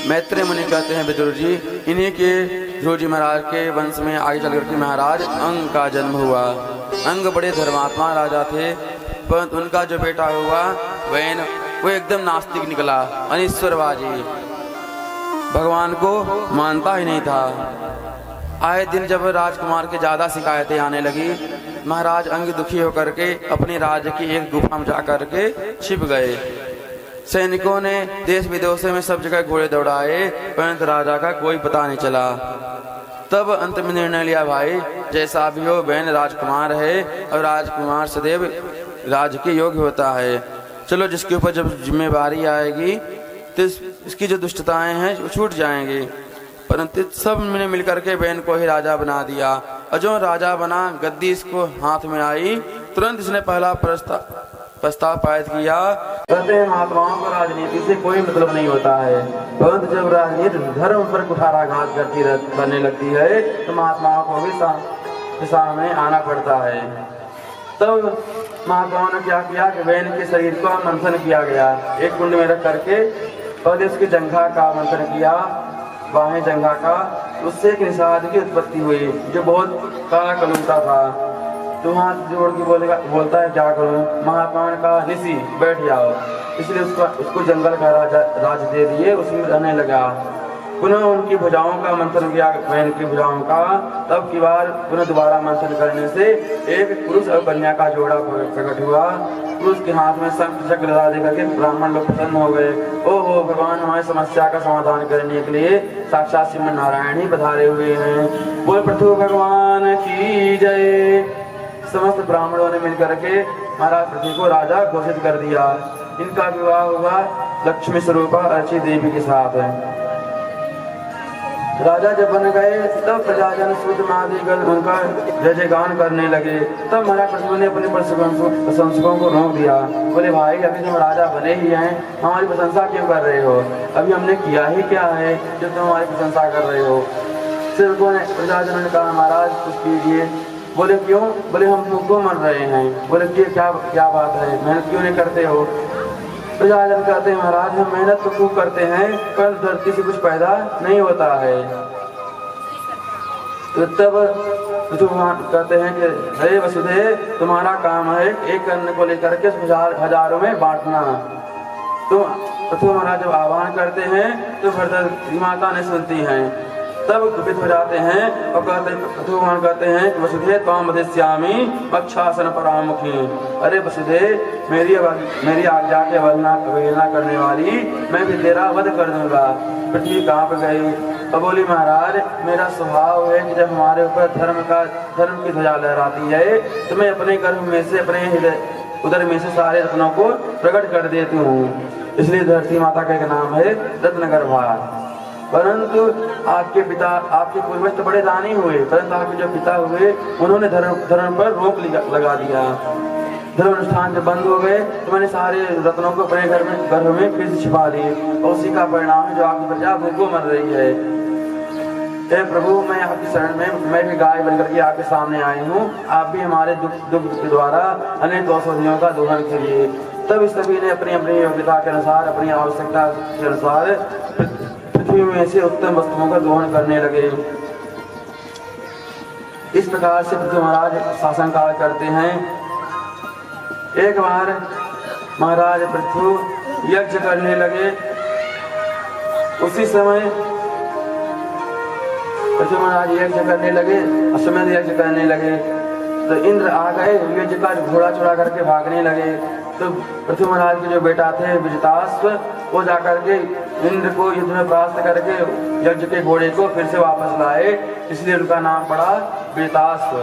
मैत्रेय मुनि कहते हैं विदुर जी, इन्हीं के ध्रुव जी महाराज के वंश में आगे चल करके महाराज अंग का जन्म हुआ। अंग बड़े धर्मात्मा राजा थे, परंतु उनका जो बेटा हुआ वैन वो एकदम नास्तिक निकला, अनिश्वरवादी, भगवान को मानता ही नहीं था। आए दिन जब राजकुमार के ज्यादा शिकायतें आने लगी, महाराज अंग दुखी होकर के अपने राज्य की एक गुफा में जा करके छिप गए। सैनिकों ने देश विदेशों में सब जगह घोड़े दौड़ाए, परंतु राजा का कोई पता नहीं चला। तब अंत में निर्णय लिया, भाई जैसा भी हो बहन राजकुमार है और राजकुमार सदैव राज के योग्य होता है। चलो जिसके ऊपर जब जिम्मेवारी आएगी तो इसकी जो दुष्टताएं हैं वो छूट जाएंगी। परंतु सब ने मिलकर के बहन को ही राजा बना दिया, और जो राजा बना गद्दी इसको हाथ में आई, तुरंत इसने पहला प्रस्ताव पारित किया। कहते हैं महात्माओं को राजनीति से कोई मतलब नहीं होता है, परंतु जब राजनीति धर्म पर कुठाराघात करने लगती है तो महात्माओं को भी सामने आना पड़ता है। तब महात्माओं ने क्या किया कि बहन के शरीर को मंथन किया गया, एक कुंड में रख करके, और उसकी जंघा का मंथन किया, बाहें जंघा का, उससे एक निषाद की उत्पत्ति हुई जो बहुत काला कलूटा था। तो हाथ जोड़ के बोलता है क्या करूं? महात्मा ने कहा निसी बैठ जाओ, इसलिए उसको जंगल का राज दे दिए, उसमें रहने लगा। पुनः उनकी भुजाओं का मंथन किया, बहन की भुजाओं का, तब की बार पुनः दोबारा मंथन करने से एक पुरुष और कन्या का जोड़ा प्रकट हुआ। पुरुष के हाथ में शंख चक्र देकर के ब्राह्मण लोग प्रसन्न हो गए। ओहो भगवान हमारी समस्या का समाधान करने के लिए साक्षात श्रीमन नारायण ही पधारे हुए हैं। बोल पृथु भगवान की जय। समस्त ब्राह्मणों ने मिलकर के महाराज पृथ्वी को राजा घोषित कर दिया। इनका विवाह हुआ लक्ष्मी स्वरूपा अर्ची देवी के साथ। राजा जब बन गए तब प्रजाजन सूतनादिगण उनका जयगान करने लगे। तब महाराज पृथ्वी ने अपने प्रशंसकों को रोक दिया, बोले भाई अभी तुम राजा बने ही हैं, हमारी प्रशंसा क्यों कर रहे हो? अभी हमने किया ही क्या है जो तुम हमारी प्रशंसा कर रहे हो? सेवकों ने प्रजाजनों ने कहा महाराज कुछ कीजिए। बोले क्यों? बोले हम तुमको मर रहे हैं। बोले क्या बात है, मेहनत क्यों नहीं करते हो? प्रजाजन कहते हैं महाराज हम मेहनत तो खूब करते हैं पर धरती से कुछ पैदा नहीं होता है। तो तब कहते हैं कि हे वसुदेव तुम्हारा काम है एक अन्न को लेकर के हजारों में बांटना। तो पृथ्वी महाराज जब आह्वान करते हैं तो भरतरी माता ने सुनती हैं, तब कुपित हो जाते हैं और भगवान कहते हैं वसुदेव त्वां वदिष्यामि मक्षासन परामुखी। अरे वसुदेव मेरी आज्ञा के अवहेलना करने वाली मैं भी तेरा वध कर दूंगा। पृथ्वी कांप गई और बोली महाराज मेरा स्वभाव है कि जब हमारे ऊपर धर्म की ध्वजा लहराती है तो मैं अपने गर्भ में से अपने हृदय उदर में से सारे रत्नों को प्रकट कर देती हूँ। इसलिए धरती माता का एक नाम है रत्नगर्भा। परंतु आपके पूर्वज तो बड़े दानी हुए, परंतु आपके जो पिता हुए उन्होंने धर्म पर रोक लगा दिया। धर्म अनुष्ठान जब बंद हो गए तो मैंने सारे रत्नों को अपने घर में फिर से छिपा दिए, और उसी का परिणाम है जो आपकी प्रजा भूखों मर रही है। हे प्रभु मैं आपकी शरण में मैं भी गाय बनकर के आपके सामने आई हूँ, आप भी हमारे दुख के द्वारा अनेक औषधियों का दोहन कीजिए। तब इस सभी ने अपनी अपनी योग्यता के अनुसार अपनी आवश्यकता के अनुसार पृथ्वी में से उत्तम वस्तुओं का दोहन करने लगे। इस प्रकार से पृथ्वी महाराज शासन कार्य करते हैं। एक बार महाराज पृथ्वी यज्ञ करने लगे, उसी समय पृथ्वी महाराज यज्ञ करने लगे, अश्वमेध यज्ञ करने लगे तो इंद्र आ गए, यज्ञ का घोड़ा चुरा करके भागने लगे। तो पृथ्वी महाराज के जो बेटा थे विजिताश्व वो जाकर के इंद्र को युद्ध में परास्त करके यज्ञ के घोड़े को फिर से वापस लाए, इसलिए उनका नाम पड़ा विजिताश्व।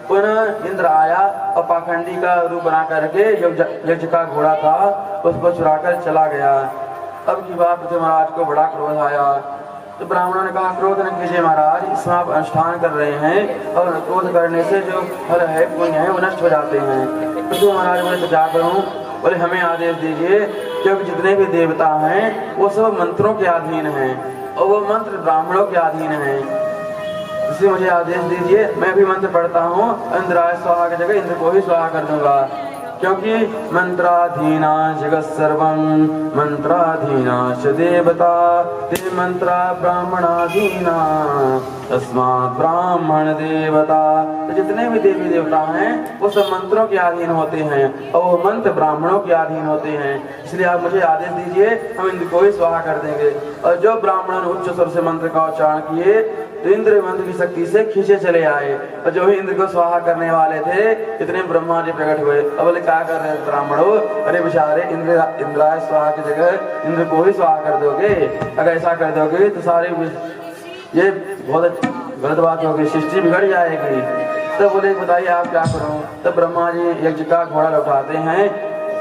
पुनः इंद्र आया और पाखंडी का रूप बना करके यज्ञ का घोड़ा था उसको चुरा कर चला गया। अब की बात पृथ्वी महाराज को बड़ा क्रोध आया, तो ब्राह्मणों ने कहा क्रोध न कीजिए महाराज, इसमें आप अनुष्ठान कर रहे हैं और क्रोध करने से जो फल है पुण्य है वो नष्ट हो जाते हैं। पृथ्वी महाराज बोले तो क्या करूं? बोले हमें आदेश दीजिए, क्योंकि जितने भी देवता हैं वो सब मंत्रों के अधीन हैं और वो मंत्र ब्राह्मणों के अधीन हैं, इसलिए मुझे आदेश दीजिए, मैं भी मंत्र पढ़ता हूँ, इंद्राय स्वाहा की जगह इंद्र को ही स्वाहा कर दूंगा। क्योंकि मंत्राधीना जगत सर्वं मंत्राधीना च देवता ते मंत्रा ब्राह्मणाधीना तस्मात् ब्राह्मण देवता। तो जितने भी देवी देवता हैं वो सब मंत्रों के अधीन होते हैं और वो मंत्र ब्राह्मणों के अधीन होते हैं। इसलिए आप मुझे आदेश दीजिए, हम इंद्र को ही स्वाहा कर देंगे। और जो ब्राह्मण उच्च स्वर से मंत्र का उच्चारण किए तो इंद्र मंत्र की शक्ति से खींचे चले आए, और जो ही इंद्र को स्वाहा करने वाले थे इतने ब्रह्मा जी प्रकट हुए। अब बोले क्या कर रहे हैं ब्राह्मणों, अरे बेचारे इंद्राय स्वाहा की जगह इंद्र को ही स्वाहा कर दोगे। अगर ऐसा कर दोगे तो सारे ये बहुत गलत बात होगी, सृष्टि बिगड़ जाएगी। तब बोले बताइए आप क्या करो। तब ब्रह्मा जी यज्ञ का घोड़ा लौटाते हैं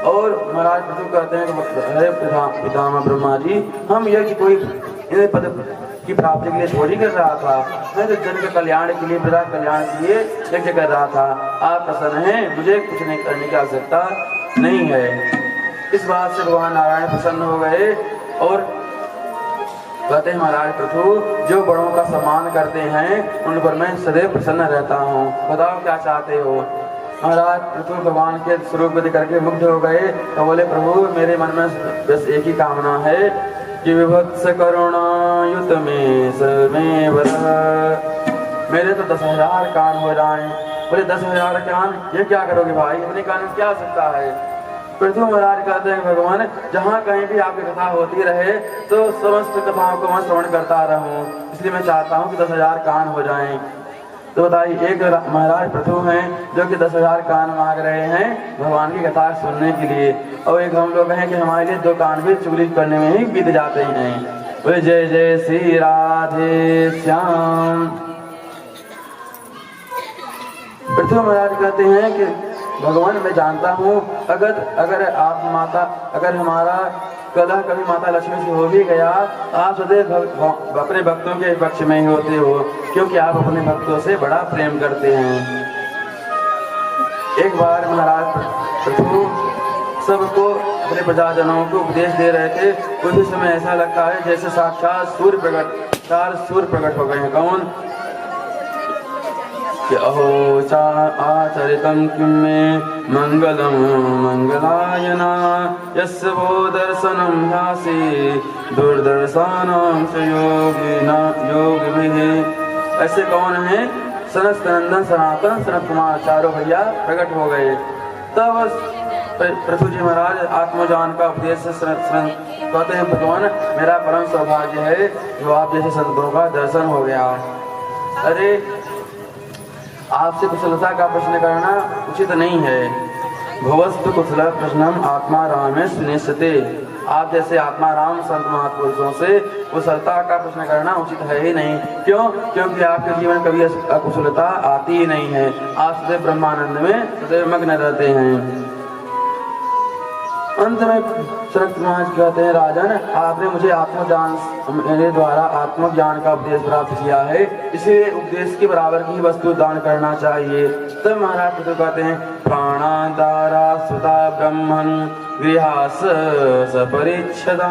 और महाराज पृथु कहते हैं कि अरे पितामह ब्रह्मा जी, हम यज्ञ कोई पद की प्राप्ति के लिए थोड़ी कर रहा था, मैं तो जन के कल्याण के लिए, प्रजा कल्याण के लिए यज्ञ कर रहा था। आप प्रसन्न हैं, मुझे कुछ नहीं करने की आवश्यकता नहीं है। इस बात से भगवान नारायण प्रसन्न हो गए और कहते हैं महाराज पृथु, जो बड़ों का सम्मान करते हैं उन पर मैं सदैव प्रसन्न रहता हूँ, बताओ क्या चाहते हो। महाराज पृथु भगवान के स्वरूप देख करके मुग्ध हो गए तो बोले प्रभु, मेरे मन में बस एक ही कामना है कि विभत्स करुणायुत में सर्वे वरः, मेरे तो 10,000 कान हो जाएं। बोले 10,000 कान, ये क्या करोगे भाई, इतने कान में क्या सकता है। पृथु महाराज कहते हैं भगवान, जहाँ कहीं भी आपकी कथा होती रहे तो समस्त कथाओं को मैं श्रवण करता रहूं, इसलिए मैं चाहता हूँ कि 10,000 कान हो जाएं। तो बताइए, एक महाराज पृथु हैं जो कि 10,000 कान मांग रहे हैं भगवान की कथा सुनने के लिए, और एक हम लोग हैं कि हमारे लिए 2 कान भी चुगली करने में ही बीत जाते हैं। बोले जय जय श्री राधे श्याम। पृथु महाराज कहते हैं कि भगवान मैं जानता हूँ, अगर आप माता, अगर हमारा कलह कभी माता लक्ष्मी से हो भी गया, आप सदैव अपने भक्तों के पक्ष में ही होते हो, क्योंकि आप अपने भक्तों से बड़ा प्रेम करते हैं। एक बार महाराज पृथु सबको, अपने प्रजाजनों को उपदेश दे रहे थे। उसी समय ऐसा लगता है जैसे साक्षात सूर्य प्रकट हो गए हैं। कौन? अहो आचरितं किं मे मंगलम मंगलायना यस्य वो दर्शनं ह्यासि दुर्दर्शनं च योगिभिः। ऐसे कौन है? सनत नंदन सनातन सनत कुमार चारों भैया प्रकट हो गए। तब पृथु जी महाराज आत्मज्ञान का उपदेश कहते हैं भगवान, मेरा परम सौभाग्य है जो आप जैसे संतों का दर्शन हो गया। अरे आपसे कुशलता का प्रश्न करना उचित नहीं है। भवस्तु कुशल प्रश्नम आत्मा रामे सुनिश्चिते। आप जैसे आत्मा राम संत महापुरुषों से कुशलता का प्रश्न करना उचित है ही नहीं। क्यों? क्योंकि आपके जीवन कभी अकुशलता आती ही नहीं है। आप सदैव ब्रह्मानंद में सदैव मग्न रहते हैं। अंत में सनत कुमार कहते हैं, राजन आपने मुझे आत्मज्ञान, मेरे द्वारा आत्मज्ञान का उपदेश प्राप्त किया है, इसलिए उपदेश के बराबर की वस्तु दान करना चाहिए। तब महाराज पृथु कहते हैं, प्राणादारा सुता ब्रह्मन् गृहास सपरिच्छदा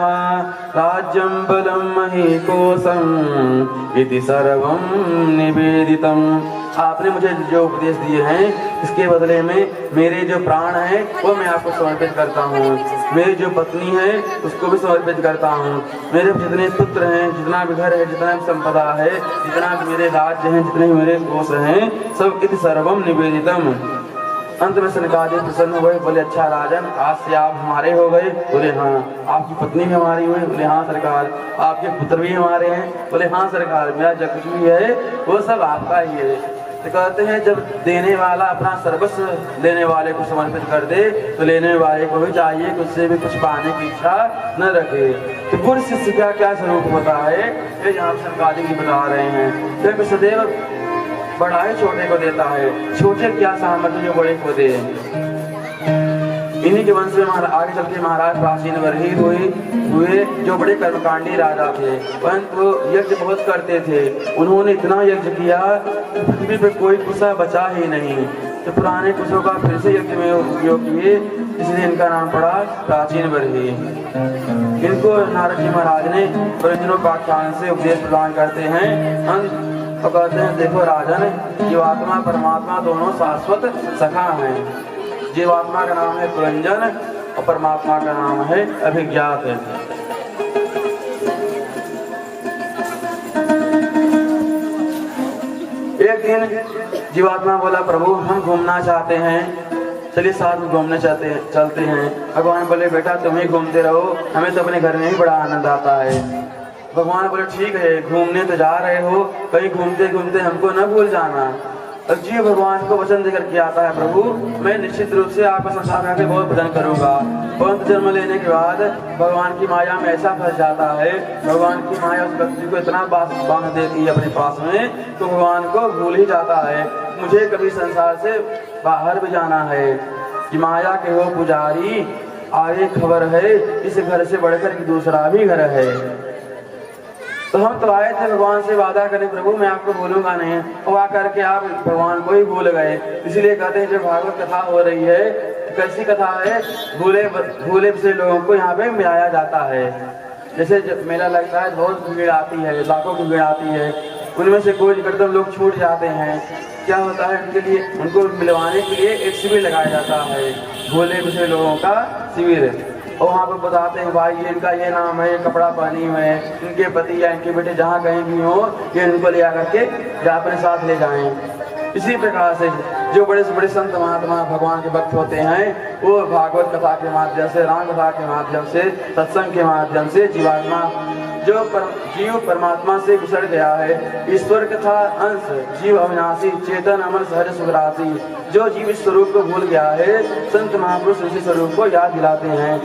राज्यं बलं महीकोशम् इति सर्वं निवेदितम्। आपने मुझे जो उपदेश दिए हैं इसके बदले में मेरे जो प्राण हैं वो मैं आपको समर्पित करता हूँ, मेरी जो पत्नी है उसको भी समर्पित करता हूँ, मेरे जितने पुत्र हैं, जितना भी घर है, जितना भी संपदा है, जितना भी मेरे राज्य हैं, जितने भी मेरे कोष हैं, सब इति सर्वम निवेदितम। अंत में सनकादिक प्रसन्न हुए, बोले अच्छा राजन, आज से आप हमारे हो गए। बोले हाँ। आपकी पत्नी भी हमारी हुई? बोले हाँ सरकार। आपके पुत्र भी हमारे हैं? बोले हाँ सरकार। मेरा जो कुछ भी है वो सब आपका ही है। तो कहते हैं जब देने वाला अपना सर्वस्व लेने वाले को समर्पित कर दे तो लेने वाले को भी चाहिए कि उससे भी कुछ पाने की इच्छा न रखे। तो गुरु शिष्य का क्या स्वरूप होता है ये यहाँ सनकादिक जी बता रहे हैं। क्योंकि सदैव बड़ा ही छोटे को देता है, छोटे क्या सामर्थ्य जो बड़े को दे। इन्हीं के वंश में आगे चल के महाराज प्राचीन वर्ही हुए जो बड़े कर्मकांडी राजा थे, परंतु यज्ञ बहुत करते थे। उन्होंने इतना यज्ञ किया पृथ्वी पे कोई कुशा बचा ही नहीं। तो पुराने कुशों का फिर से यज्ञ में उपयोग किए, इसलिए इनका नाम पड़ा प्राचीन वर्ही। इनको नारद जी महाराज ने ब्रह्मजनों व्याख्यान से उपदेश प्रदान करते हैं। तो कहते हैं देखो राजन, जीवात्मा परमात्मा दोनों शाश्वत सखा हैं। जीवात्मा का नाम है पुरंजन और परमात्मा का नाम है अभिज्ञात। एक दिन जीवात्मा बोला, प्रभु हम घूमना चाहते हैं, चलिए साथ में घूमने चलते हैं। भगवान बोले, बेटा तुम ही घूमते रहो, हमें तो अपने घर में ही बड़ा आनंद आता है। भगवान बोले, ठीक है, घूमने तो जा रहे हो, कहीं घूमते घूमते हमको न भूल जाना। और जीव भगवान को वचन देकर के आता है, प्रभु मैं निश्चित रूप से आपका संसार में आकर बहुत भजन करूंगा। परंतु जन्म लेने के बाद भगवान की माया में ऐसा फंस जाता है, भगवान की माया उस व्यक्ति को इतना बांध देती है अपने पास में, तो भगवान को भूल ही जाता है। मुझे कभी संसार से बाहर भी जाना है कि माया के हो पुजारी, आगे खबर है इस घर से बढ़कर के दूसरा भी घर है। तो हम तो आए थे भगवान से वादा करें, प्रभु मैं आपको भूलूंगा नहीं, और आकर के आप भगवान को ही भूल गए। इसलिए कहते हैं जब भागवत कथा हो रही है, कैसी कथा है, भूले से लोगों को यहाँ पे मिलाया जाता है। जैसे जब मेला लगता है, बहुत भीड़ आती है, लाखों की भीड़ आती है, उनमें से कोई एकदम लोग छूट जाते हैं। क्या होता है, उनके लिए, उनको मिलवाने के लिए एक शिविर लगाया जाता है, भोले से लोगों का शिविर। और वहाँ पर बताते हैं, भाई इनका ये नाम है, ये कपड़ा पहनी हुए हैं, इनके पति या इनके बेटे जहाँ कहीं भी हो, ये इनको ले आकर के अपने साथ ले जाएं। इसी प्रकार से जो बड़े से बड़े संत महात्मा भगवान के भक्त होते हैं, वो भागवत कथा के माध्यम से, राम कथा के माध्यम से, सत्संग के माध्यम से जीवात्मा जो जीव परमात्मा से गुजर गया है, ईश्वर कथा अंश जीव अविनाशी चेतन अमर सहज सुखराशि, जो जीव इस स्वरूप को भूल गया है, संत महापुरुष उसी स्वरूप को याद दिलाते हैं।